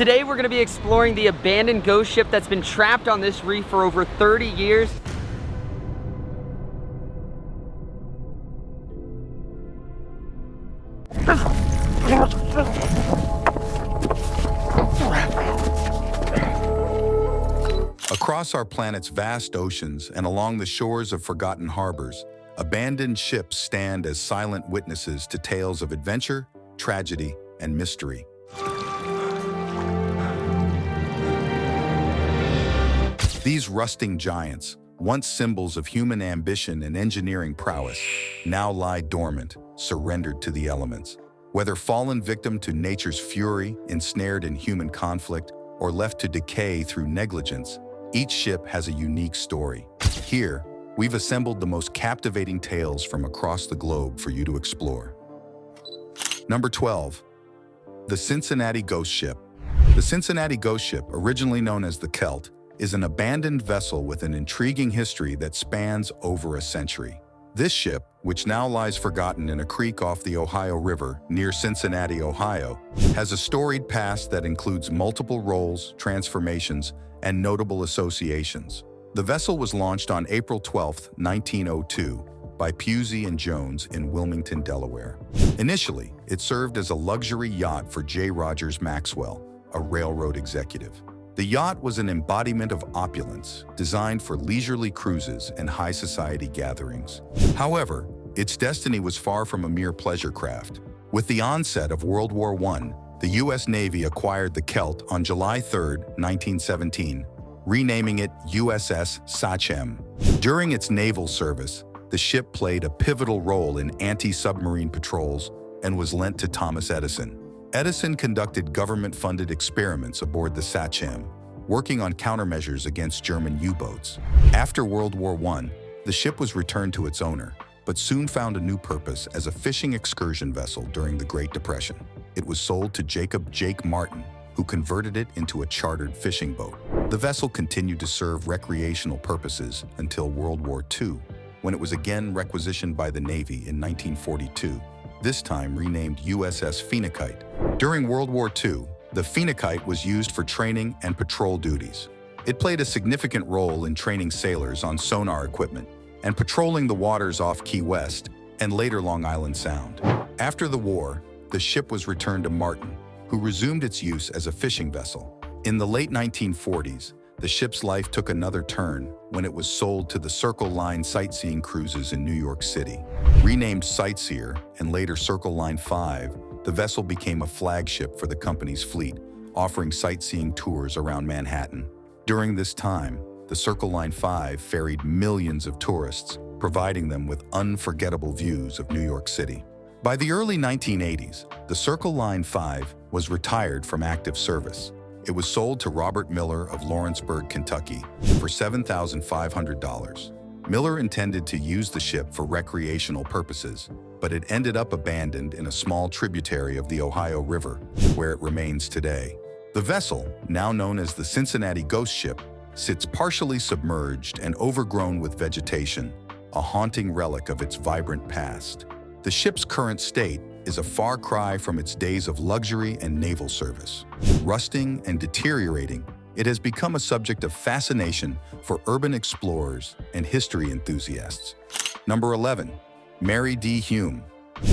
Today we're going to be exploring the abandoned ghost ship that's been trapped on this reef for over 30 years. Across our planet's vast oceans and along the shores of forgotten harbors, abandoned ships stand as silent witnesses to tales of adventure, tragedy, and mystery. These rusting giants, once symbols of human ambition and engineering prowess, now lie dormant, surrendered to the elements. Whether fallen victim to nature's fury, ensnared in human conflict, or left to decay through negligence, each ship has a unique story. Here, we've assembled the most captivating tales from across the globe for you to explore. Number 12. The Cincinnati Ghost Ship. The Cincinnati Ghost Ship, originally known as the Celt, is an abandoned vessel with an intriguing history that spans over a century. This ship, which now lies forgotten in a creek off the Ohio River near Cincinnati, Ohio, has a storied past that includes multiple roles, transformations, and notable associations. The vessel was launched on April 12, 1902, by Pusey and Jones in Wilmington, Delaware. Initially, it served as a luxury yacht for J. Rogers Maxwell, a railroad executive. The yacht was an embodiment of opulence, designed for leisurely cruises and high society gatherings. However, its destiny was far from a mere pleasure craft. With the onset of World War I, the U.S. Navy acquired the Celt on July 3, 1917, renaming it USS Sachem. During its naval service, the ship played a pivotal role in anti-submarine patrols and was lent to Thomas Edison. Edison conducted government-funded experiments aboard the Sachem, working on countermeasures against German U-boats. After World War I, the ship was returned to its owner, but soon found a new purpose as a fishing excursion vessel during the Great Depression. It was sold to Jacob "Jake" Martin, who converted it into a chartered fishing boat. The vessel continued to serve recreational purposes until World War II, when it was again requisitioned by the Navy in 1942, this time renamed USS Phoenixite. During World War II, the Phoenixite was used for training and patrol duties. It played a significant role in training sailors on sonar equipment and patrolling the waters off Key West and later Long Island Sound. After the war, the ship was returned to Martin, who resumed its use as a fishing vessel. In the late 1940s, the ship's life took another turn when it was sold to the Circle Line sightseeing cruises in New York City. Renamed Sightseer and later Circle Line 5, the vessel became a flagship for the company's fleet, offering sightseeing tours around Manhattan. During this time, the Circle Line 5 ferried millions of tourists, providing them with unforgettable views of New York City. By the early 1980s, the Circle Line 5 was retired from active service. It was sold to Robert Miller of Lawrenceburg, Kentucky, for $7,500. Miller intended to use the ship for recreational purposes, but it ended up abandoned in a small tributary of the Ohio River, where it remains today. The vessel, now known as the Cincinnati Ghost Ship, sits partially submerged and overgrown with vegetation, a haunting relic of its vibrant past. The ship's current state is a far cry from its days of luxury and naval service. Rusting and deteriorating, it has become a subject of fascination for urban explorers and history enthusiasts. Number 11. Mary D. Hume.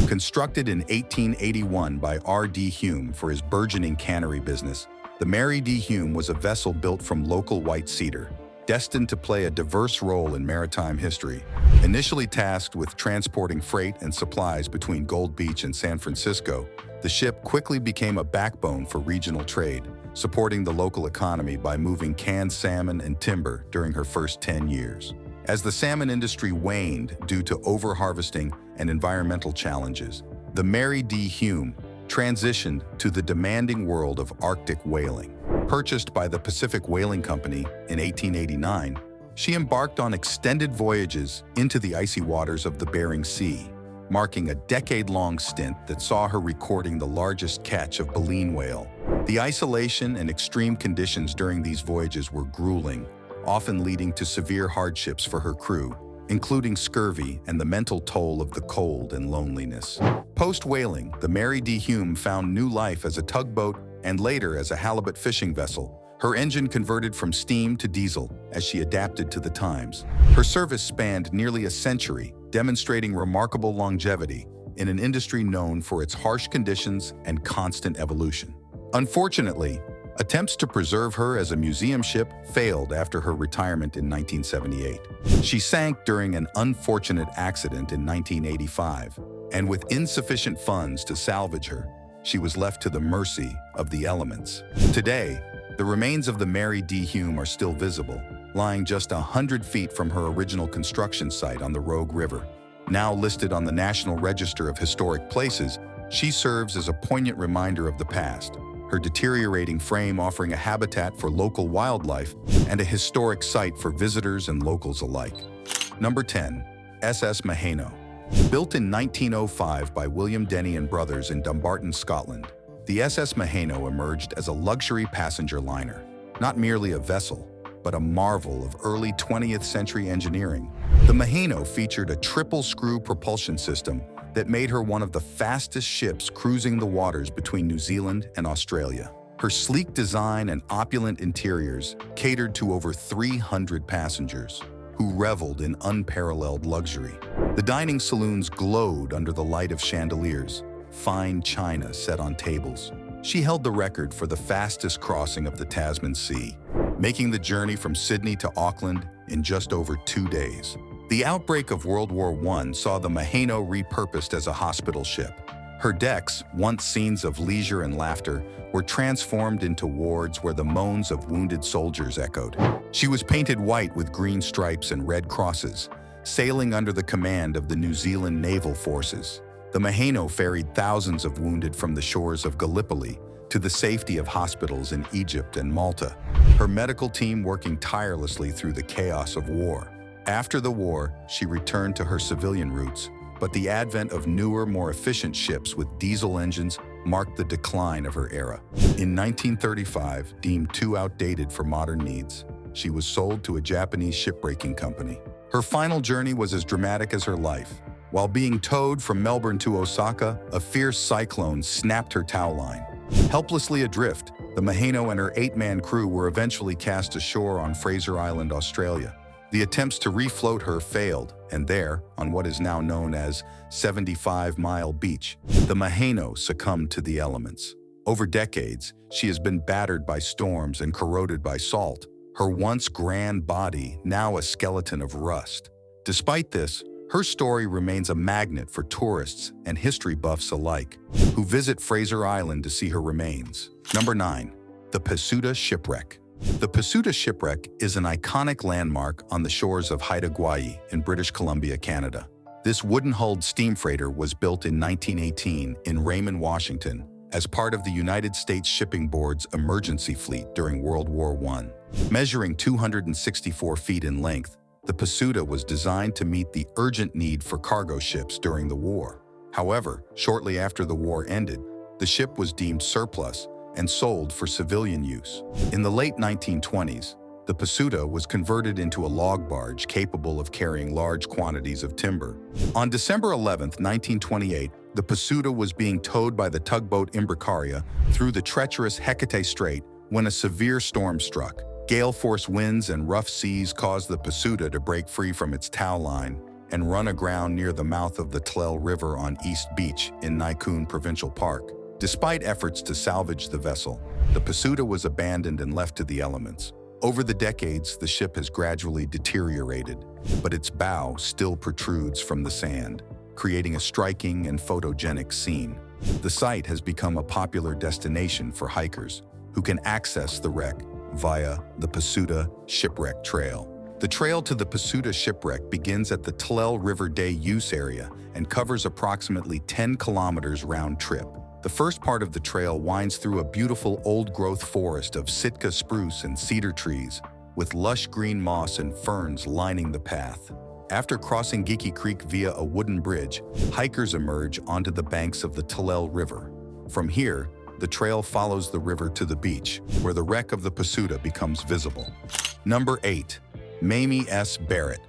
Constructed in 1881 by R. D. Hume for his burgeoning cannery business, the Mary D. Hume was a vessel built from local white cedar, destined to play a diverse role in maritime history. Initially tasked with transporting freight and supplies between Gold Beach and San Francisco, the ship quickly became a backbone for regional trade, supporting the local economy by moving canned salmon and timber during her first 10 years. As the salmon industry waned due to overharvesting and environmental challenges, the Mary D. Hume transitioned to the demanding world of Arctic whaling. Purchased by the Pacific Whaling Company in 1889, she embarked on extended voyages into the icy waters of the Bering Sea, marking a decade-long stint that saw her recording the largest catch of baleen whale. The isolation and extreme conditions during these voyages were grueling, often leading to severe hardships for her crew, including scurvy and the mental toll of the cold and loneliness. Post-whaling, the Mary D. Hume found new life as a tugboat and later as a halibut fishing vessel, her engine converted from steam to diesel as she adapted to the times. Her service spanned nearly a century, demonstrating remarkable longevity in an industry known for its harsh conditions and constant evolution. Unfortunately, attempts to preserve her as a museum ship failed after her retirement in 1978. She sank during an unfortunate accident in 1985, and with insufficient funds to salvage her, she was left to the mercy of the elements. Today, the remains of the Mary D Hume are still visible, lying just 100 feet from her original construction site on the Rogue River. Now listed on the National Register of Historic Places, she serves as a poignant reminder of the past, her deteriorating frame offering a habitat for local wildlife and a historic site for visitors and locals alike. Number 10. SS Maheno. Built in 1905 by William Denny and Brothers in Dumbarton, Scotland, the SS Maheno emerged as a luxury passenger liner, not merely a vessel, but a marvel of early 20th century engineering. The Maheno featured a triple-screw propulsion system that made her one of the fastest ships cruising the waters between New Zealand and Australia. Her sleek design and opulent interiors catered to over 300 passengers, who reveled in unparalleled luxury. The dining saloons glowed under the light of chandeliers, fine china set on tables. She held the record for the fastest crossing of the Tasman Sea, making the journey from Sydney to Auckland in just over 2 days. The outbreak of World War I saw the Maheno repurposed as a hospital ship. Her decks, once scenes of leisure and laughter, were transformed into wards where the moans of wounded soldiers echoed. She was painted white with green stripes and red crosses, sailing under the command of the New Zealand Naval Forces. The Maheno ferried thousands of wounded from the shores of Gallipoli to the safety of hospitals in Egypt and Malta, her medical team working tirelessly through the chaos of war. After the war, she returned to her civilian roots, but the advent of newer, more efficient ships with diesel engines marked the decline of her era. In 1935, deemed too outdated for modern needs, she was sold to a Japanese shipbreaking company. Her final journey was as dramatic as her life. While being towed from Melbourne to Osaka, a fierce cyclone snapped her tow line. Helplessly adrift, the Maheno and her 8-man crew were eventually cast ashore on Fraser Island, Australia. The attempts to refloat her failed, and there, on what is now known as 75 Mile Beach, the Maheno succumbed to the elements. Over decades, she has been battered by storms and corroded by salt, her once grand body now a skeleton of rust. Despite this, her story remains a magnet for tourists and history buffs alike, who visit Fraser Island to see her remains. Number 9. The Puda Shipwreck. The Puda Shipwreck is an iconic landmark on the shores of Haida Gwaii in British Columbia, Canada. This wooden-hulled steam freighter was built in 1918 in Raymond, Washington, as part of the United States Shipping Board's emergency fleet during World War I. Measuring 264 feet in length, the Puda was designed to meet the urgent need for cargo ships during the war. However, shortly after the war ended, the ship was deemed surplus and sold for civilian use. In the late 1920s, the Puda was converted into a log barge capable of carrying large quantities of timber. On December 11, 1928, the Puda was being towed by the tugboat Imbricaria through the treacherous Hecate Strait when a severe storm struck. Gale-force winds and rough seas caused the Puda to break free from its tow line and run aground near the mouth of the Tlel River on East Beach in Naikun Provincial Park. Despite efforts to salvage the vessel, the Puda was abandoned and left to the elements. Over the decades, the ship has gradually deteriorated, but its bow still protrudes from the sand, creating a striking and photogenic scene. The site has become a popular destination for hikers who can access the wreck via the Puda Shipwreck Trail. The trail to the Puda Shipwreck begins at the Tlel River Day Use Area and covers approximately 10 kilometers round trip. The first part of the trail winds through a beautiful old-growth forest of Sitka spruce and cedar trees, with lush green moss and ferns lining the path. After crossing Geeky Creek via a wooden bridge, hikers emerge onto the banks of the Tlel River. From here, the trail follows the river to the beach, where the wreck of the Puda becomes visible. Number 8. Mamie S. Barrett.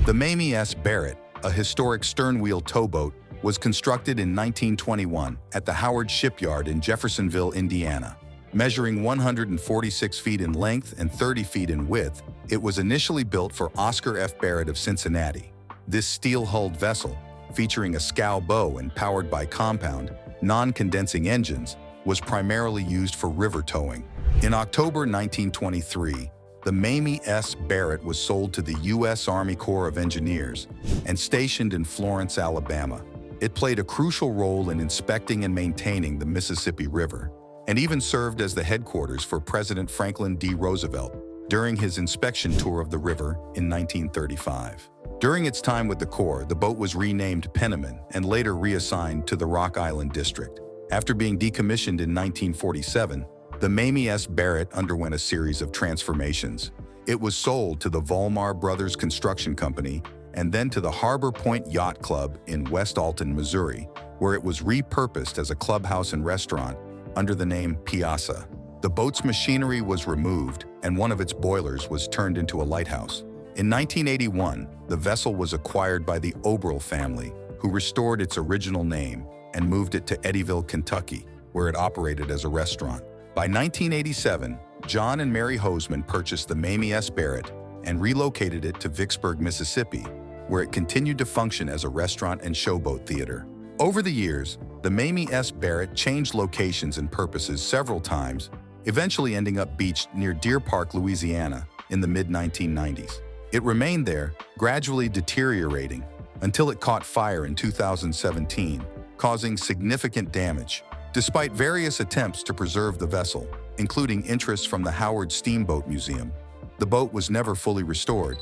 The Mamie S. Barrett, a historic stern-wheel towboat, was constructed in 1921 at the Howard Shipyard in Jeffersonville, Indiana. Measuring 146 feet in length and 30 feet in width, it was initially built for Oscar F. Barrett of Cincinnati. This steel-hulled vessel, featuring a scow bow and powered by compound, non-condensing engines, was primarily used for river towing. In October 1923, the Famille S. Barrett was sold to the U.S. Army Corps of Engineers and stationed in Florence, Alabama. It played a crucial role in inspecting and maintaining the Mississippi River, and even served as the headquarters for President Franklin D. Roosevelt during his inspection tour of the river in 1935. During its time with the Corps, the boat was renamed Penniman and later reassigned to the Rock Island District. After being decommissioned in 1947, the Famille S. Barrett underwent a series of transformations. It was sold to the Volmar Brothers Construction Company and then to the Harbor Point Yacht Club in West Alton, Missouri, where it was repurposed as a clubhouse and restaurant under the name Piazza. The boat's machinery was removed and one of its boilers was turned into a lighthouse. In 1981, the vessel was acquired by the Oberl family, who restored its original name and moved it to Eddyville, Kentucky, where it operated as a restaurant. By 1987, John and Mary Hoseman purchased the Famille S. Barrett and relocated it to Vicksburg, Mississippi, where it continued to function as a restaurant and showboat theater. Over the years, the Famille S. Barrett changed locations and purposes several times, eventually ending up beached near Deer Park, Louisiana, in the mid-1990s. It remained there, gradually deteriorating, until it caught fire in 2017, causing significant damage. Despite various attempts to preserve the vessel, including interest from the Howard Steamboat Museum, the boat was never fully restored.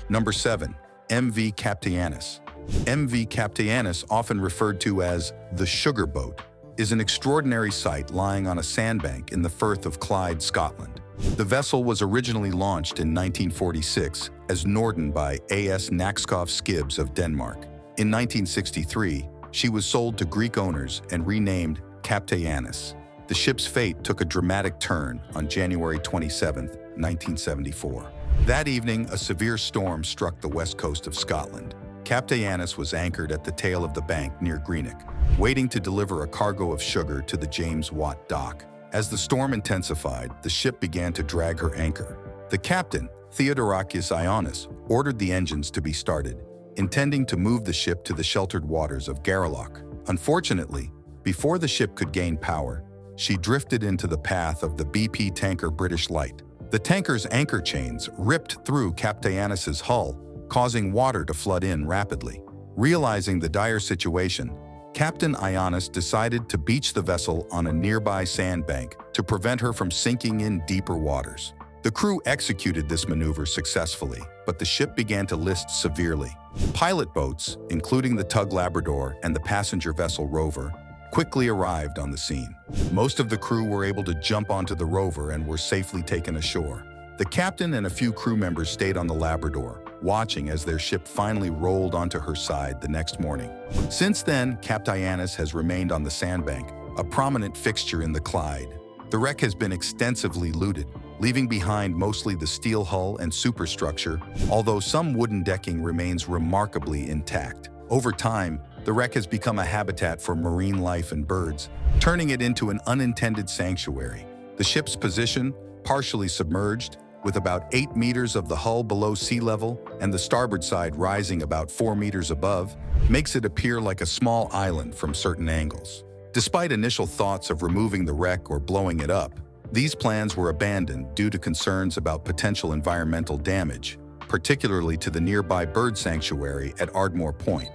Number 7. MV Captayannis. MV Captayannis, often referred to as the Sugar Boat, is an extraordinary sight lying on a sandbank in the Firth of Clyde, Scotland. The vessel was originally launched in 1946 as Norden by A.S. Nakskov Skibbs of Denmark. In 1963, she was sold to Greek owners and renamed Captayannis. The ship's fate took a dramatic turn on January 27, 1974. That evening, a severe storm struck the west coast of Scotland. Captayannis was anchored at the tail of the bank near Greenock, waiting to deliver a cargo of sugar to the James Watt dock. As the storm intensified, the ship began to drag her anchor. The captain, Theodorakis Ioannis, ordered the engines to be started, intending to move the ship to the sheltered waters of Gareloch. Unfortunately, before the ship could gain power, she drifted into the path of the BP tanker British Light. The tanker's anchor chains ripped through Captayannis's hull, causing water to flood in rapidly. Realizing the dire situation, Captain Ioannis decided to beach the vessel on a nearby sandbank to prevent her from sinking in deeper waters. The crew executed this maneuver successfully, but the ship began to list severely. Pilot boats, including the tug Labrador and the passenger vessel Rover, quickly arrived on the scene. Most of the crew were able to jump onto the Rover and were safely taken ashore. The captain and a few crew members stayed on the Labrador, watching as their ship finally rolled onto her side the next morning. Since then, Captayannis has remained on the sandbank, a prominent fixture in the Clyde. The wreck has been extensively looted, leaving behind mostly the steel hull and superstructure, although some wooden decking remains remarkably intact. Over time, the wreck has become a habitat for marine life and birds, turning it into an unintended sanctuary. The ship's position, partially submerged, with about 8 meters of the hull below sea level and the starboard side rising about 4 meters above, makes it appear like a small island from certain angles. Despite initial thoughts of removing the wreck or blowing it up, these plans were abandoned due to concerns about potential environmental damage, particularly to the nearby bird sanctuary at Ardmore Point.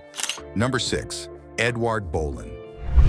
Number 6. Edward Bolan.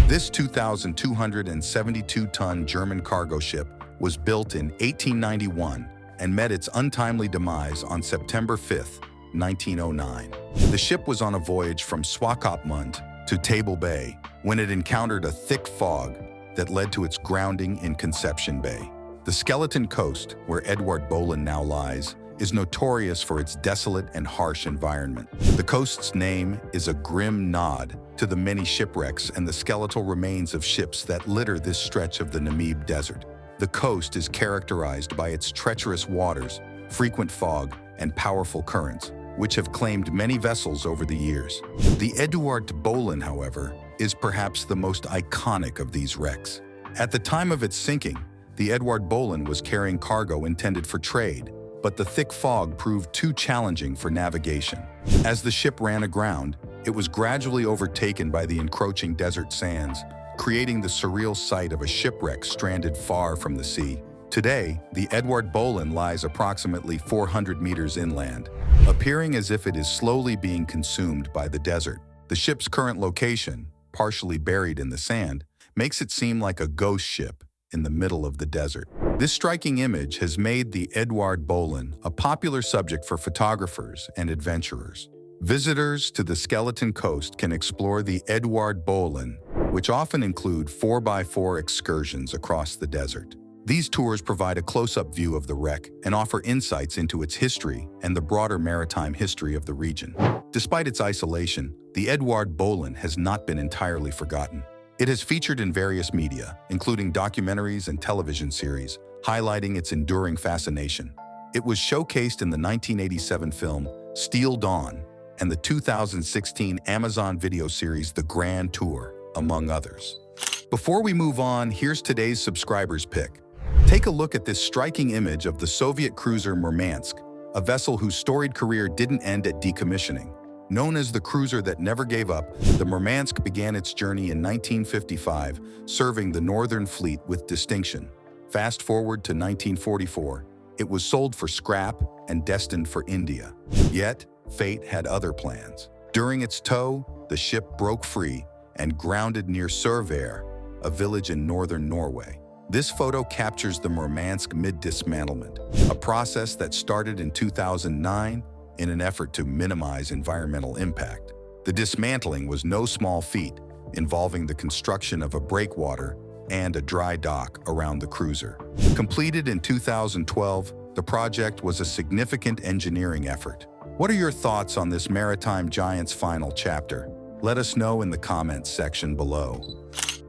This 2,272-ton German cargo ship was built in 1891 and met its untimely demise on September 5, 1909. The ship was on a voyage from Swakopmund to Table Bay when it encountered a thick fog that led to its grounding in Conception Bay. The Skeleton Coast, where Edward Bolan now lies, is notorious for its desolate and harsh environment. The coast's name is a grim nod to the many shipwrecks and the skeletal remains of ships that litter this stretch of the Namib Desert. The coast is characterized by its treacherous waters, frequent fog, and powerful currents, which have claimed many vessels over the years. The Edward Bolan, however, is perhaps the most iconic of these wrecks. At the time of its sinking, the Edward Bolan was carrying cargo intended for trade, but the thick fog proved too challenging for navigation. As the ship ran aground, it was gradually overtaken by the encroaching desert sands, creating the surreal sight of a shipwreck stranded far from the sea. Today, the Edward Bolan lies approximately 400 meters inland, appearing as if it is slowly being consumed by the desert. The ship's current location, partially buried in the sand, makes it seem like a ghost ship in the middle of the desert. This striking image has made the Edward Bolan a popular subject for photographers and adventurers. Visitors to the Skeleton Coast can explore the Edward Bolan, which often include 4x4 excursions across the desert. These tours provide a close-up view of the wreck and offer insights into its history and the broader maritime history of the region. Despite its isolation, the Edward Bolan has not been entirely forgotten. It has featured in various media, including documentaries and television series, highlighting its enduring fascination. It was showcased in the 1987 film Steel Dawn and the 2016 Amazon video series The Grand Tour, among others. Before we move on, here's today's subscriber's pick. Take a look at this striking image of the Soviet cruiser Murmansk, a vessel whose storied career didn't end at decommissioning. Known as the cruiser that never gave up, the Murmansk began its journey in 1955, serving the Northern Fleet with distinction. Fast forward to 1944, it was sold for scrap and destined for India. Yet, fate had other plans. During its tow, the ship broke free and grounded near Sørvær, a village in northern Norway. This photo captures the Murmansk mid-dismantlement, a process that started in 2009 in an effort to minimize environmental impact. The dismantling was no small feat, involving the construction of a breakwater and a dry dock around the cruiser. Completed in 2012, the project was a significant engineering effort. What are your thoughts on this maritime giant's final chapter? Let us know in the comments section below.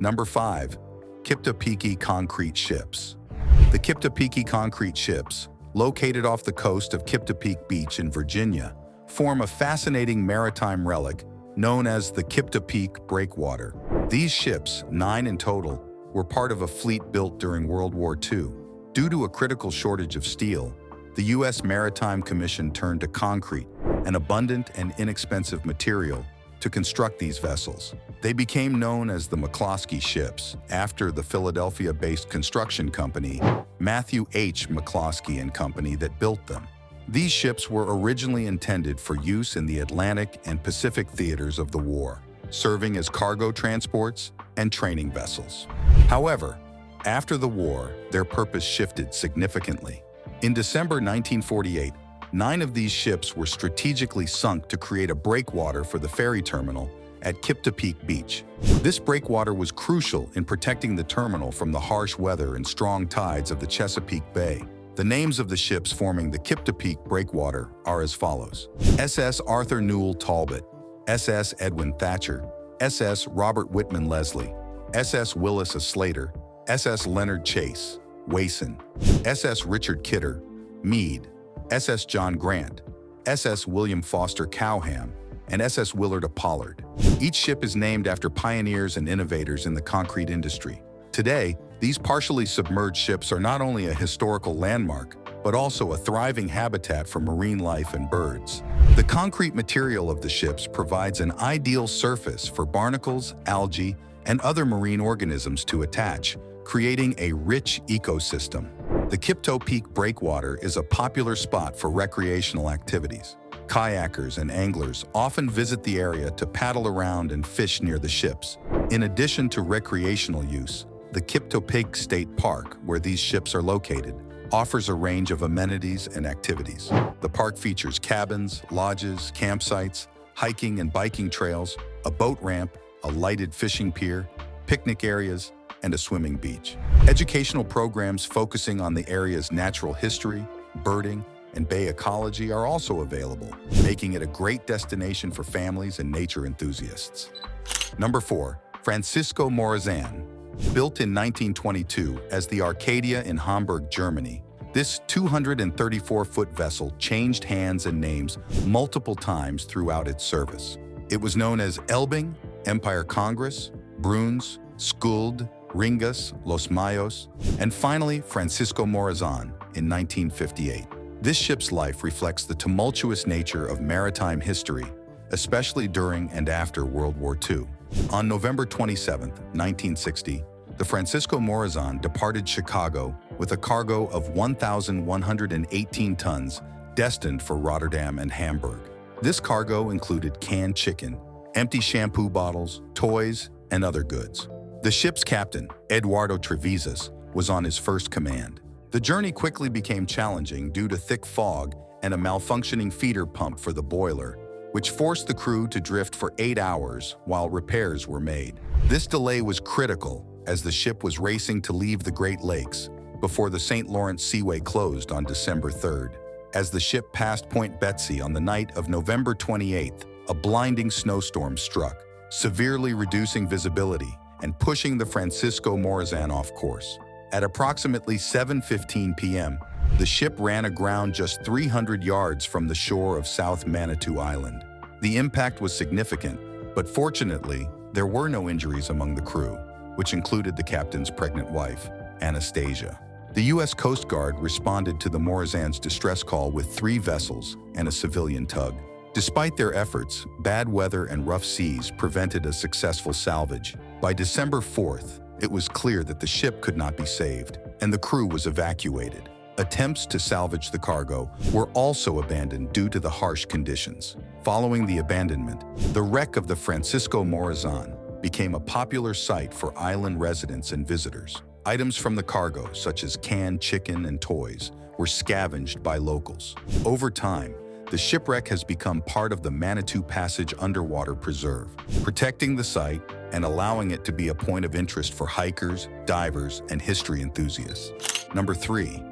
Number 5. Kiptopeke concrete ships. The Kiptopeke concrete ships, located off the coast of Kiptopeke Beach in Virginia, form a fascinating maritime relic known as the Kiptopeke Breakwater. These ships, 9 in total, were part of a fleet built during World War II. Due to a critical shortage of steel, the U.S. Maritime Commission turned to concrete, an abundant and inexpensive material, to construct these vessels. They became known as the McCloskey ships, after the Philadelphia-based construction company, Matthew H. McCloskey and Company, that built them. These ships were originally intended for use in the Atlantic and Pacific theaters of the war, serving as cargo transports and training vessels. However, after the war, their purpose shifted significantly. In December 1948, 9 of these ships were strategically sunk to create a breakwater for the ferry terminal at Kiptopeke Beach. This breakwater was crucial in protecting the terminal from the harsh weather and strong tides of the Chesapeake Bay. The names of the ships forming the Kiptopeke Breakwater are as follows: SS Arthur Newell Talbot, SS Edwin Thatcher, SS Robert Whitman Leslie, SS Willis Slater, SS Leonard Chase, Wason, SS Richard Kidder, Meade, SS John Grant, SS William Foster Cowham, and SS Willard Pollard. Each ship is named after pioneers and innovators in the concrete industry. Today, these partially submerged ships are not only a historical landmark, but also a thriving habitat for marine life and birds. The concrete material of the ships provides an ideal surface for barnacles, algae, and other marine organisms to attach, creating a rich ecosystem. The Kiptopeke Breakwater is a popular spot for recreational activities. Kayakers and anglers often visit the area to paddle around and fish near the ships. In addition to recreational use, the Kiptopeke State Park, where these ships are located, offers a range of amenities and activities. The park features cabins, lodges, campsites, hiking and biking trails, a boat ramp, a lighted fishing pier, picnic areas, and a swimming beach. Educational programs focusing on the area's natural history, birding, and bay ecology are also available, making it a great destination for families and nature enthusiasts. Number 4. Francisco Morazan. Built in 1922 as the Arcadia in Hamburg, Germany, this 234-foot vessel changed hands and names multiple times throughout its service. It was known as Elbing, Empire Congress, Bruns, Skuld, Ringas, Los Mayos, and finally Francisco Morazan in 1958. This ship's life reflects the tumultuous nature of maritime history, especially during and after World War II. On November 27, 1960, the Francisco Morazan departed Chicago with a cargo of 1,118 tons destined for Rotterdam and Hamburg. This cargo included canned chicken, empty shampoo bottles, toys, and other goods. The ship's captain, Eduardo Trevises, was on his first command. The journey quickly became challenging due to thick fog and a malfunctioning feeder pump for the boiler, which forced the crew to drift for 8 hours while repairs were made. This delay was critical as the ship was racing to leave the Great Lakes before the St. Lawrence Seaway closed on December 3rd. As the ship passed Point Betsy on the night of November 28th, a blinding snowstorm struck, severely reducing visibility and pushing the Francisco Morazan off course. At approximately 7:15 p.m., the ship ran aground just 300 yards from the shore of South Manitou Island. The impact was significant, but fortunately, there were no injuries among the crew, which included the captain's pregnant wife, Anastasia. The U.S. Coast Guard responded to the Morazan's distress call with 3 vessels and a civilian tug. Despite their efforts, bad weather and rough seas prevented a successful salvage. By December 4th, it was clear that the ship could not be saved, and the crew was evacuated. Attempts to salvage the cargo were also abandoned due to the harsh conditions. Following the abandonment, the wreck of the Francisco Morazan became a popular site for island residents and visitors. Items from the cargo, such as canned chicken and toys, were scavenged by locals. Over time, the shipwreck has become part of the Manitou Passage Underwater Preserve, protecting the site and allowing it to be a point of interest for hikers, divers, and history enthusiasts. Number 3.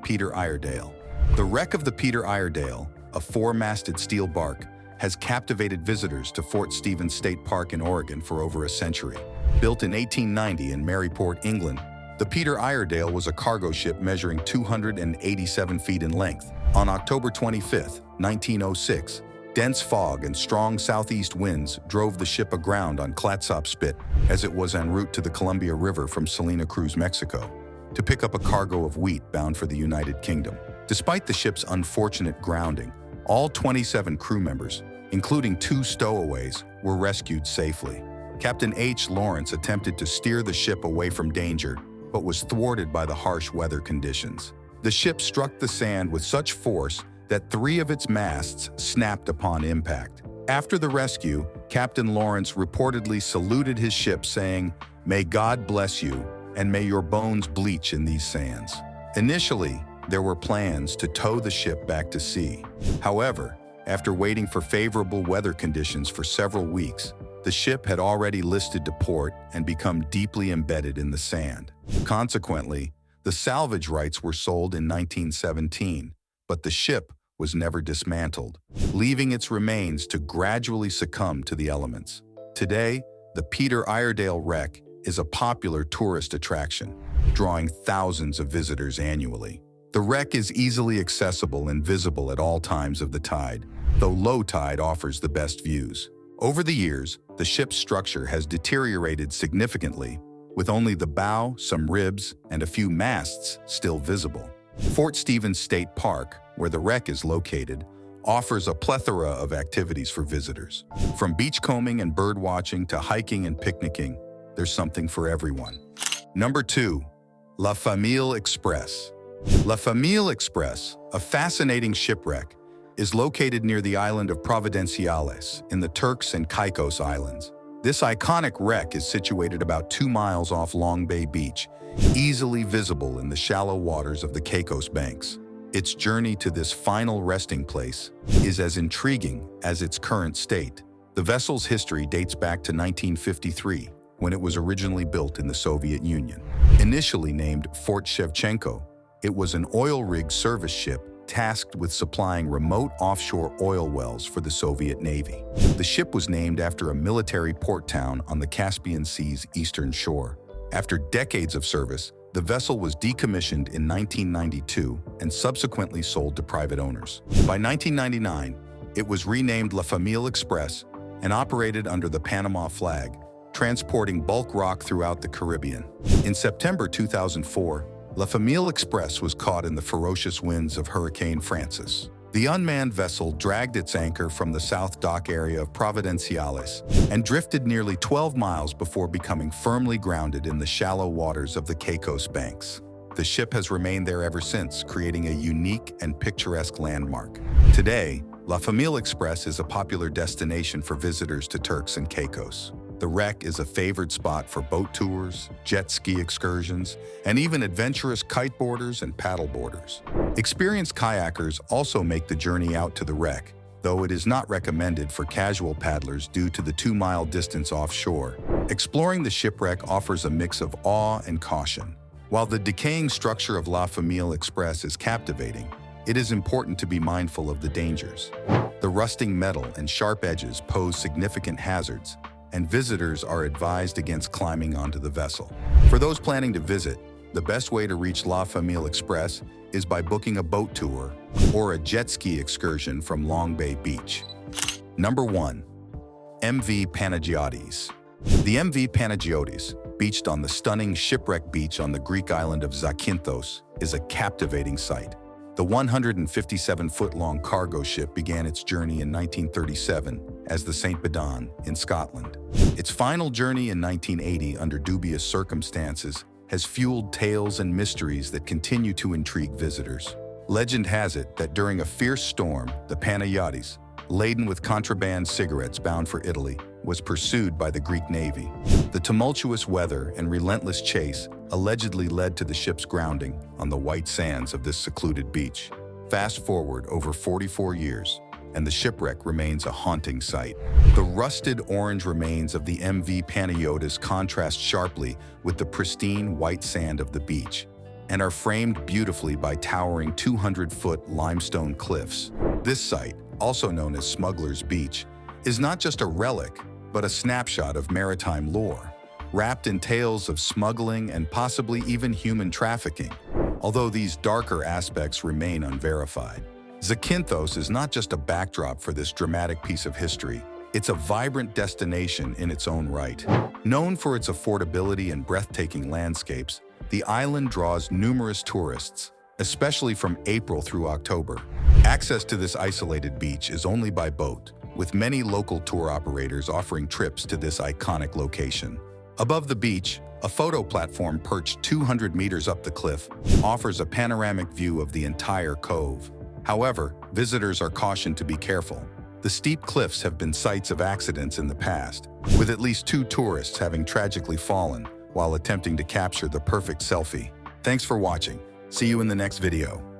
Peter Iredale. The wreck of the Peter Iredale, a 4-masted steel bark, has captivated visitors to Fort Stevens State Park in Oregon for over a century. Built in 1890 in Maryport, England, the Peter Iredale was a cargo ship measuring 287 feet in length. On October 25, 1906, dense fog and strong southeast winds drove the ship aground on Clatsop Spit as it was en route to the Columbia River from Salina Cruz, Mexico, to pick up a cargo of wheat bound for the United Kingdom. Despite the ship's unfortunate grounding, all 27 crew members, including 2 stowaways, were rescued safely. Captain H. Lawrence attempted to steer the ship away from danger, but was thwarted by the harsh weather conditions. The ship struck the sand with such force that 3 of its masts snapped upon impact. After the rescue, Captain Lawrence reportedly saluted his ship, saying, "May God bless you, and may your bones bleach in these sands." Initially, there were plans to tow the ship back to sea. However, after waiting for favorable weather conditions for several weeks, the ship had already listed to port and become deeply embedded in the sand. Consequently, the salvage rights were sold in 1917, but the ship was never dismantled, leaving its remains to gradually succumb to the elements. Today, the Peter Iredale wreck is a popular tourist attraction, drawing thousands of visitors annually. The wreck is easily accessible and visible at all times of the tide, though low tide offers the best views. Over the years, the ship's structure has deteriorated significantly, with only the bow, some ribs, and a few masts still visible. Fort Stevens State Park, where the wreck is located, offers a plethora of activities for visitors. From beachcombing and birdwatching to hiking and picnicking, there's something for everyone. Number 2. La Famille Express. La Famille Express, a fascinating shipwreck, is located near the island of Providenciales in the Turks and Caicos Islands. This iconic wreck is situated about 2 miles off Long Bay Beach, easily visible in the shallow waters of the Caicos banks. Its journey to this final resting place is as intriguing as its current state. The vessel's history dates back to 1953, when it was originally built in the Soviet Union. Initially named Fort Shevchenko, it was an oil rig service ship tasked with supplying remote offshore oil wells for the Soviet Navy. The ship was named after a military port town on the Caspian Sea's eastern shore. After decades of service, the vessel was decommissioned in 1992 and subsequently sold to private owners. By 1999, it was renamed La Famille Express and operated under the Panama flag, transporting bulk rock throughout the Caribbean. In September 2004, La Famille Express was caught in the ferocious winds of Hurricane Francis. The unmanned vessel dragged its anchor from the south dock area of Providenciales and drifted nearly 12 miles before becoming firmly grounded in the shallow waters of the Caicos Banks. The ship has remained there ever since, creating a unique and picturesque landmark. Today, La Famille Express is a popular destination for visitors to Turks and Caicos. The wreck is a favored spot for boat tours, jet ski excursions, and even adventurous kiteboarders and paddleboarders. Experienced kayakers also make the journey out to the wreck, though it is not recommended for casual paddlers due to the 2-mile distance offshore. Exploring the shipwreck offers a mix of awe and caution. While the decaying structure of La Famille Express is captivating, it is important to be mindful of the dangers. The rusting metal and sharp edges pose significant hazards, and visitors are advised against climbing onto the vessel. For those planning to visit, the best way to reach La Famille Express is by booking a boat tour or a jet ski excursion from Long Bay Beach. Number 1. MV Panagiotis. The MV Panagiotis, beached on the stunning shipwreck beach on the Greek island of Zakynthos, is a captivating sight. The 157-foot-long cargo ship began its journey in 1937 as the St. Bedan in Scotland. Its final journey in 1980 under dubious circumstances has fueled tales and mysteries that continue to intrigue visitors. Legend has it that during a fierce storm, the Panagiotis, laden with contraband cigarettes bound for Italy, was pursued by the Greek Navy. The tumultuous weather and relentless chase allegedly led to the ship's grounding on the white sands of this secluded beach. Fast forward over 44 years, and the shipwreck remains a haunting sight. The rusted orange remains of the MV Panagiotis contrast sharply with the pristine white sand of the beach, and are framed beautifully by towering 200-foot limestone cliffs. This site, also known as Smuggler's Beach, is not just a relic, but a snapshot of maritime lore, wrapped in tales of smuggling and possibly even human trafficking, although these darker aspects remain unverified. Zakynthos is not just a backdrop for this dramatic piece of history, it's a vibrant destination in its own right. Known for its affordability and breathtaking landscapes, the island draws numerous tourists, especially from April through October. Access to this isolated beach is only by boat, with many local tour operators offering trips to this iconic location. Above the beach, a photo platform perched 200 meters up the cliff offers a panoramic view of the entire cove. However, visitors are cautioned to be careful. The steep cliffs have been sites of accidents in the past, with at least 2 tourists having tragically fallen while attempting to capture the perfect selfie. Thanks for watching. See you in the next video.